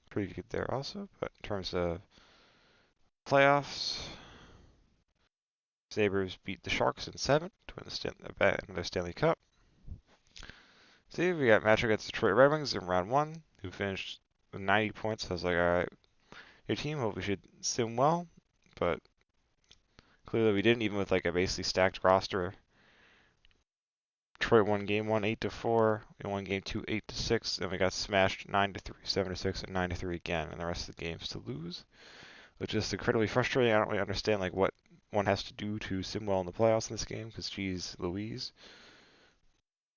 pretty good there also. But in terms of playoffs, Sabres beat the Sharks in 7 to win another Stanley Cup. See, we got match against Detroit Red Wings in round 1, who finished with 90 points. I was like, all right, your team, hope we should sim well, but clearly we didn't, even with like a basically stacked roster. Detroit won game 1 8-4, we won game 2 8-6, and we got smashed 9-3, 7-6, and 9-3 again, and the rest of the games to lose, which is incredibly frustrating. I don't really understand like what one has to do to sim well in the playoffs in this game, because geez Louise,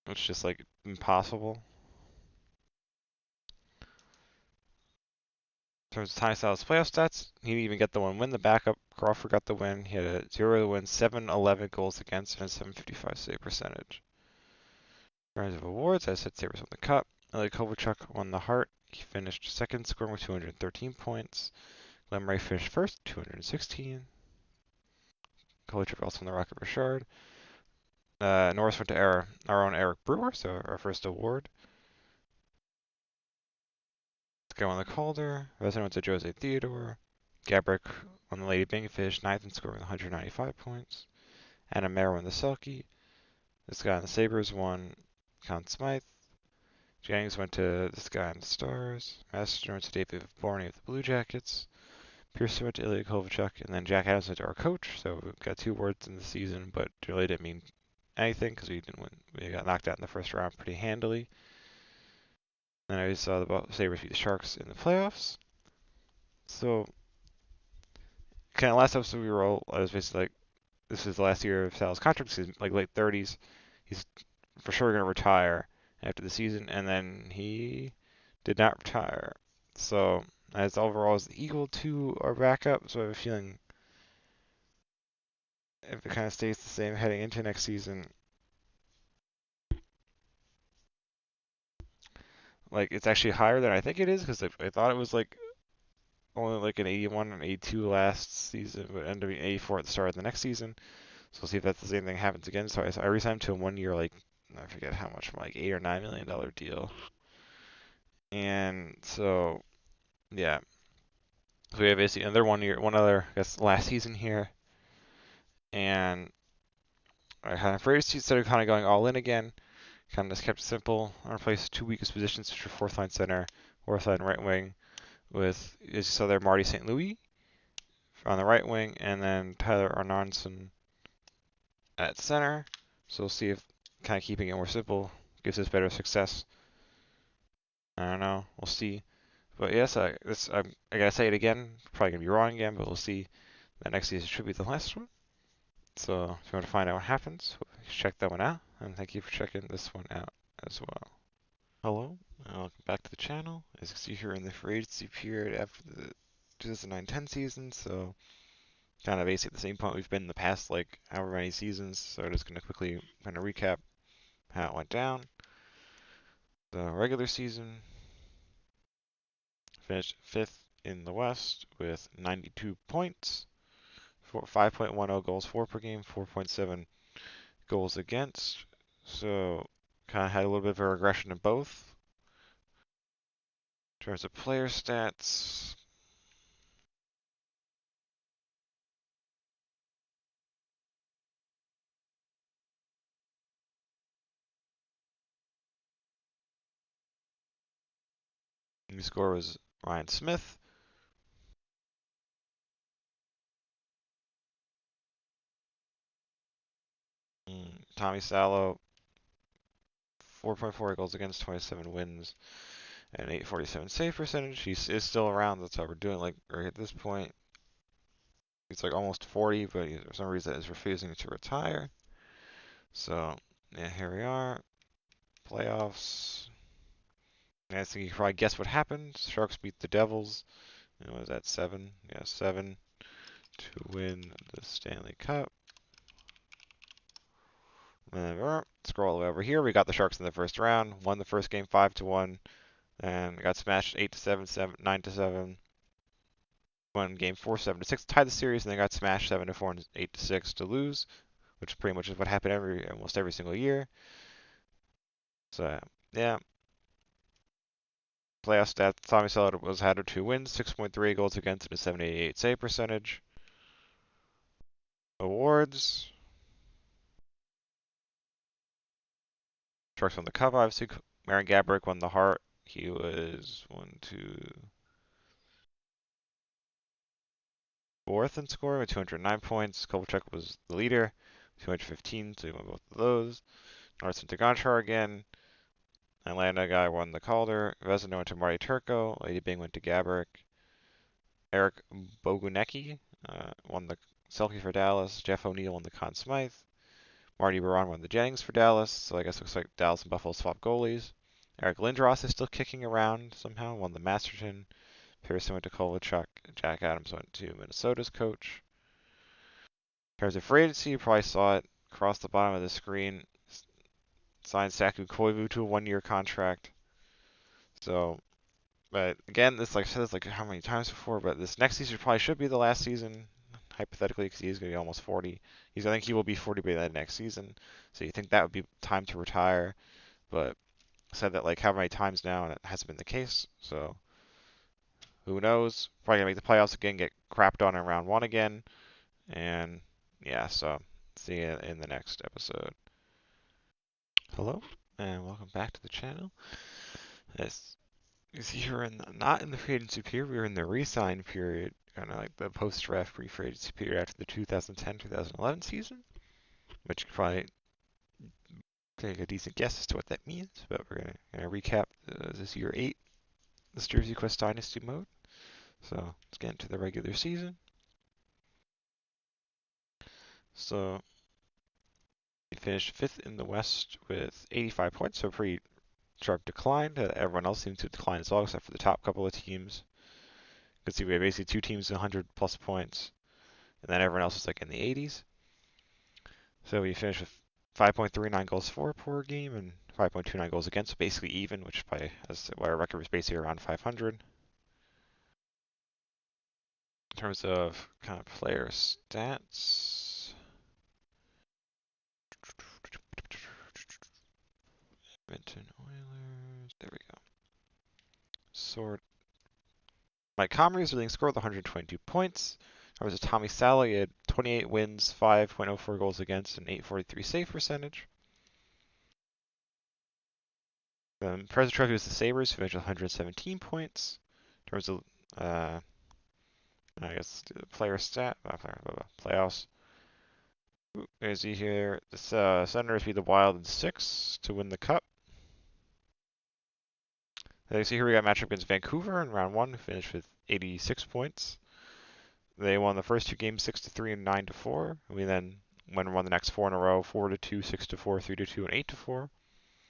it's just like impossible. In terms of Tommy Salo's playoff stats, he didn't even get the one win. The backup, Crawford, got the win. He had a 0 win, 711 goals against, and a 755 save percentage. In terms of awards, I said Sabres won the Cup. Ilya Kovalchuk won the Hart. He finished second, scoring with 213 points. Glenn Ray finished first, 216. Kovalchuk also won the Rocket Richard. Norris went to our own Eric Brewer, so our first award. Guy won the Calder. Vezina went to Jose Theodore. Gabrick won the Lady Byng, finished ninth and scored with 195 points. Anna Mayer won the Selkie. This guy on the Sabres won Conn Smythe. Jennings went to this guy on the Stars. Master went to David Borney of the Blue Jackets. Pearson went to Ilya Kovalchuk. And then Jack Adams went to our coach. So we've got 2 awards in the season, but it really didn't mean anything because we didn't win. We got knocked out in the first round pretty handily. Then I saw the Sabres beat the Sharks in the playoffs. So, kind of last episode we were all, I was basically like, this is the last year of Sal's contract. He's like late 30s. He's for sure going to retire after the season. And then he did not retire. So, as overall is equal to our backup. So I have a feeling if it kind of stays the same heading into next season, like it's actually higher than I think it is, because I thought it was like only like an 81 and 82 last season, but ended up being 84 at the start of the next season. So we'll see if that's the same thing happens again. So I re-signed to a 1 year, like I forget how much, like $8 or $9 million deal. And so yeah, so we have basically another 1 year, one other I guess last season here, and I kind of afraid instead of kind of going all in again. Kind of just kept it simple. I replaced 2 weakest positions, which are fourth line center, fourth line right wing, with, as you saw there, Marty St. Louis on the right wing, and then Tyler Arnonson at center. So we'll see if kind of keeping it more simple gives us better success. I don't know. We'll see. But yes, I gotta say it again. Probably gonna be wrong again, but we'll see. That next season should be the last one. So if you want to find out what happens, check that one out. And thank you for checking this one out as well. Hello, and welcome back to the channel. As you can see here in the free agency period after the 2009-10 season, so kind of basically at the same point we've been in the past like however many seasons. So I'm just going to quickly kind of recap how it went down. The regular season finished 5th in the West with 92 points, 5.10 goals for per game, 4.7 goals against. So kind of had a little bit of a regression in both. In terms of player stats, the score was Ryan Smith. Tommy Salo, 4.4 goals against, 27 wins, and 847 save percentage. He is still around. That's how we're doing. Like right at this point, he's like almost 40, but he, for some reason is refusing to retire. So yeah, here we are. Playoffs. I think you can probably guess what happened. Sharks beat the Devils. And what was that, 7? Yeah, 7 to win the Stanley Cup. And scroll all the way over here. We got the Sharks in the first round. Won the first game 5-1. And got smashed 8-7, 9-7. Won game 4, 7-6. Tied the series, and then got smashed 7-4 and 8-6 to lose, which pretty much is what happened almost every single year. So yeah. Playoff stats: Tommy Salo had 2 wins, 6.3 goals against, and a 788 save percentage. Awards. Sharks won the Cup, obviously. Marian Gaborik won the Hart. He was 1, 2, 4th in scoring with 209 points. Kovalchuk was the leader, 215, so he won both of those. Narson Taganchar again. Atlanta guy won the Calder. Vezina went to Marty Turco. Lady Bing went to Gaborik. Eric Bogunecki won the Selkie for Dallas. Jeff O'Neill won the Conn Smythe. Marty Baron won the Jennings for Dallas. So I guess it looks like Dallas and Buffalo swap goalies. Eric Lindros is still kicking around somehow. Won the Masterton. Pearson went to Kovalchuk. Jack Adams went to Minnesota's coach. In terms of free agency, you probably saw it across the bottom of the screen. Signed Saku Koivu to a 1-year contract. So, but again, this like I said this like how many times before, but this next season probably should be the last season, hypothetically, because he's going to be almost 40. I think he will be 40 by that next season. So you think that would be time to retire, but said that like how many times now, and it hasn't been the case. So who knows? Probably gonna make the playoffs again, get crapped on in round 1 again, and yeah. So see you in the next episode. Hello, and welcome back to the channel. This is here not in the free agency period. We're in the re-sign period, kind of like the post-draft free agency period after the 2010-2011 season, which you can probably take a decent guess as to what that means. But we're gonna recap this year 8, this Jersey Quest Dynasty mode. So let's get into the regular season. So we finished 5th in the West with 85 points, so pretty sharp decline. Everyone else seemed to decline as well, except for the top couple of teams. You can see we have basically 2 teams with 100 plus points, and then everyone else is like in the 80s. So we finished with 5.39 goals for per game and 5.29 goals against, so basically even, which probably has why our record was basically around 500. In terms of kind of player stats, Edmonton Oilers, there we go. Sort. Mike Comrie is the leading scorer with 122 points. There was a Tommy Salo, he had 28 wins, 5.04 goals against, and 843 save percentage. President Trophy was the Sabres, who finished with 117 points. In terms of, I guess, player stat, playoffs. As you hear, the Senators beat the Wild in 6 to win the Cup. As you see here, we got a matchup against Vancouver in round 1, who finished with 86 points. They won the first 2 games 6-3 and 9-4. We then went and won the next 4 in a row, 4-2, 6-4, 3-2, and 8-4.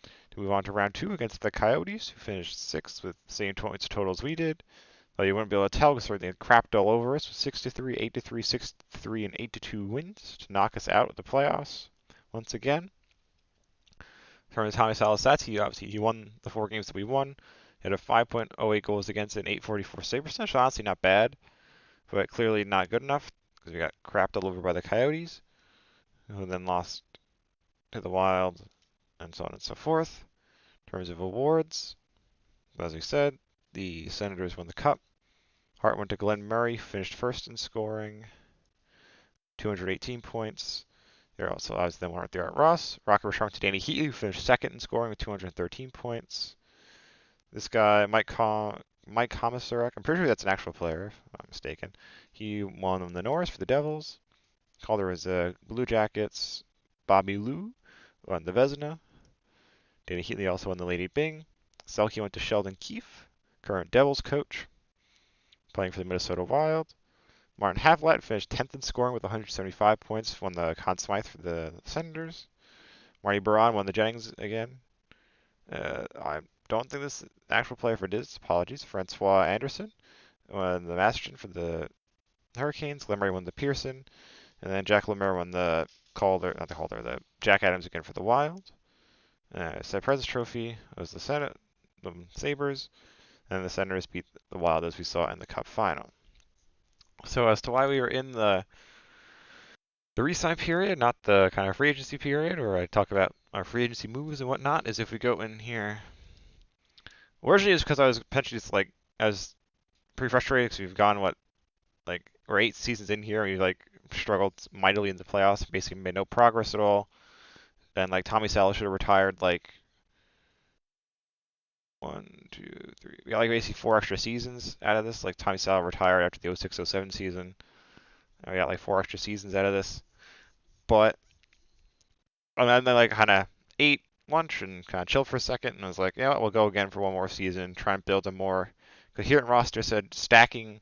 To move on to round 2 against the Coyotes, who finished 6th with the same points total as we did. But you wouldn't be able to tell because they crapped all over us with 6-3, 8-3, 6-3, and 8-2 wins to knock us out of the playoffs once again. In terms of Tommy Salo stats, he won the 4 games that we won. He had a 5.08 goals against and 844 save percentage. Honestly, not bad, but clearly not good enough because we got crapped all over by the Coyotes, who then lost to the Wild, and so on and so forth. In terms of awards, as we said, the Senators won the Cup. Hart went to Glenn Murray, finished 1st in scoring, 218 points. There also obviously then went there at Ross. Rocket Richard to Danny Heatley, who finished 2nd in scoring with 213 points. This guy, Mike Komisarek, I'm pretty sure that's an actual player, if I'm not mistaken. He won the Norris for the Devils. Calder was the Blue Jackets. Bobby Lou won the Vezina. Danny Heatley also won the Lady Bing. Selke went to Sheldon Keefe, current Devils coach, playing for the Minnesota Wild. Martin Havlat finished 10th in scoring with 175 points, won the Conn Smythe for the Senators. Marty Baron won the Jennings again. I don't think this is an actual player for this. Apologies. Francois Anderson won the Masterton for the Hurricanes. Glenn Murray won the Pearson. And then Jack Lemaire won the the Jack Adams again for the Wild. Cy President's Trophy was the Sabres. And the Senators beat the Wild as we saw in the Cup final. So as to why we were in the re-sign period, not the kind of free agency period, where I talk about our free agency moves and whatnot, is if we go in here. Originally, it's because I was potentially just like I was pretty frustrated because we've gone we're 8 seasons in here and we struggled mightily in the playoffs, basically made no progress at all, and Tommy Salo should have retired 1, 2, 3. We got basically 4 extra seasons out of this. Tommy Salo retired after the 06-07 season. We got 4 extra seasons out of this. But and then kind of ate lunch and kind of chilled for a second, and I was like, yeah, we'll go again for one more season, try and build a more coherent roster. Said stacking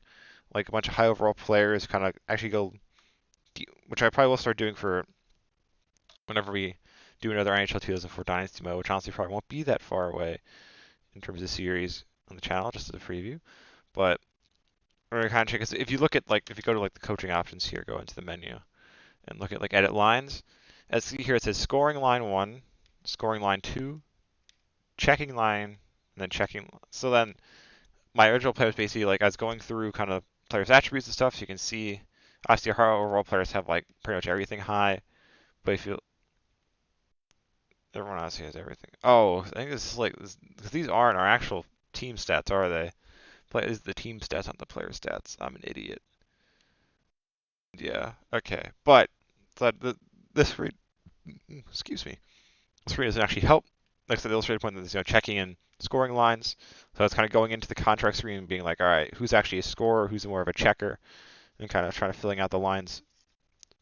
a bunch of high overall players, kind of actually go, which I probably will start doing for whenever we do another NHL 2004 Dynasty mode, which honestly probably won't be that far away in terms of series on the channel, just as a preview. But we're gonna kind of check. If you look at if you go to the coaching options here, go into the menu and look at edit lines. As see here, it says scoring line 1, scoring line 2, checking line, and then checking. So then my original play was basically I was going through kind of players' attributes and stuff. So you can see, obviously, our overall players have pretty much everything high. But if you, everyone else has everything. Oh, I think this is because these aren't our actual team stats, are they? This is the team stats, not the player stats. I'm an idiot. Yeah. Okay. But this read, excuse me. This read doesn't actually help. Like the illustrated point that checking in scoring lines. So it's kind of going into the contract screen and being all right, who's actually a scorer, who's more of a checker, and kind of trying to filling out the lines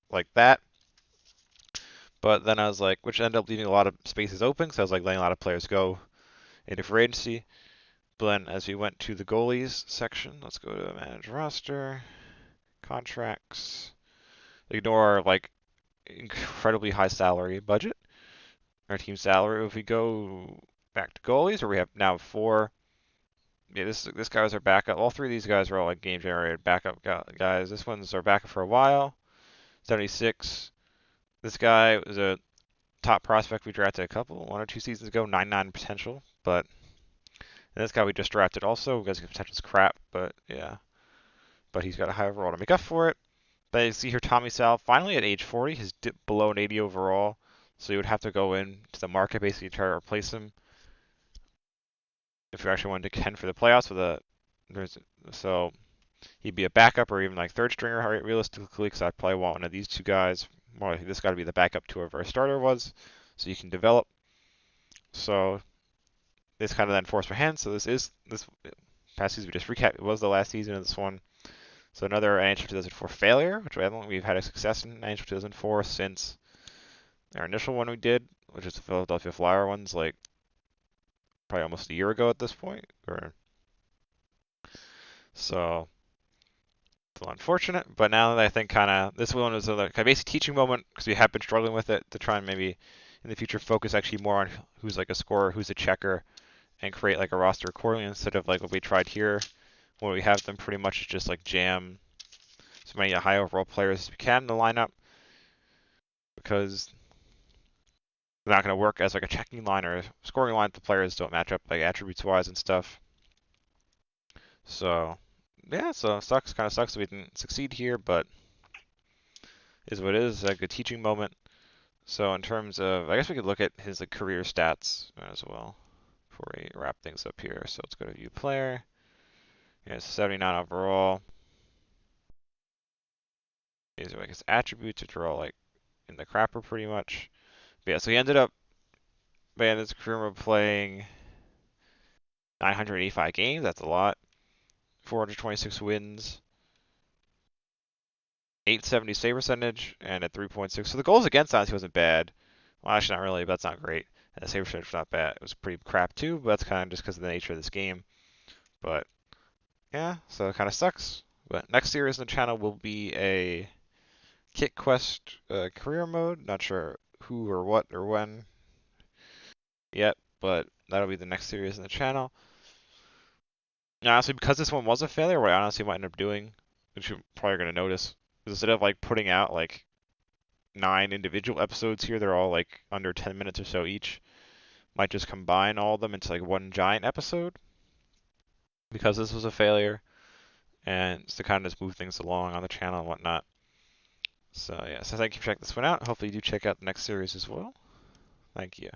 like that. But then I was which ended up leaving a lot of spaces open, so I was letting a lot of players go into free agency. But then as we went to the goalies section, let's go to manage roster, contracts, ignore incredibly high salary budget, our team salary. If we go back to goalies, where we have now 4. Yeah, this guys are backup. All 3 of these guys are all game generated backup guys. This one's our backup for a while. 76. This guy was a top prospect we drafted 1 or 2 seasons ago, 99 potential. But and this guy we just drafted also. His potential's crap, but yeah. But he's got a high overall to make up for it. But you see here, Tommy Salo, finally at age 40, has dipped below an 80 overall. So you would have to go into the market basically to try to replace him if you actually wanted to contend for the playoffs so he'd be a backup or even 3rd stringer realistically, because I'd probably want one of these 2 guys. Well, this got to be the backup to whoever our starter was, so you can develop. So this kind of then forced my hand. So this past season we just recap. It was the last season of this one. So another NHL 2004 failure, which I don't think we've had a success in NHL 2004 since our initial one we did, which is the Philadelphia Flyer ones, probably almost a year ago at this point. So it's a little unfortunate, but now that I think this one was a basic teaching moment, because we have been struggling with it, to try and maybe in the future focus actually more on who's a scorer, who's a checker, and create a roster accordingly, instead of what we tried here, where we have them pretty much just jam as many high overall players as we can in the lineup, because they're not going to work as a checking line or a scoring line if the players don't match up attributes wise and stuff. So yeah, so it kind of sucks that we didn't succeed here, but is what it is. A good teaching moment. So in terms of, I guess we could look at his career stats as well before we wrap things up here. So let's go to view player. Yeah, 79 overall. These are his attributes, which are all in the crapper pretty much. But yeah, so he ended up, man, his career playing 985 games. That's a lot. 426 wins. 870 save percentage, and at 3.6. So the goals against honestly wasn't bad. Well, actually not really, but that's not great. And the save percentage was not bad. It was pretty crap too, but that's kind of just because of the nature of this game. But yeah, so it kind of sucks. But next series on the channel will be a Kit Quest career mode. Not sure who or what or when yet, but that'll be the next series on the channel. And honestly, because this one was a failure, what I honestly might end up doing, which you're probably going to notice, is instead of like putting out like 9 individual episodes here, they're all like under 10 minutes or so each, might just combine all of them into like one giant episode because this was a failure, and to kind of just move things along on the channel and whatnot. So yeah, so thank you for checking this one out. Hopefully you do check out the next series as well. Thank you.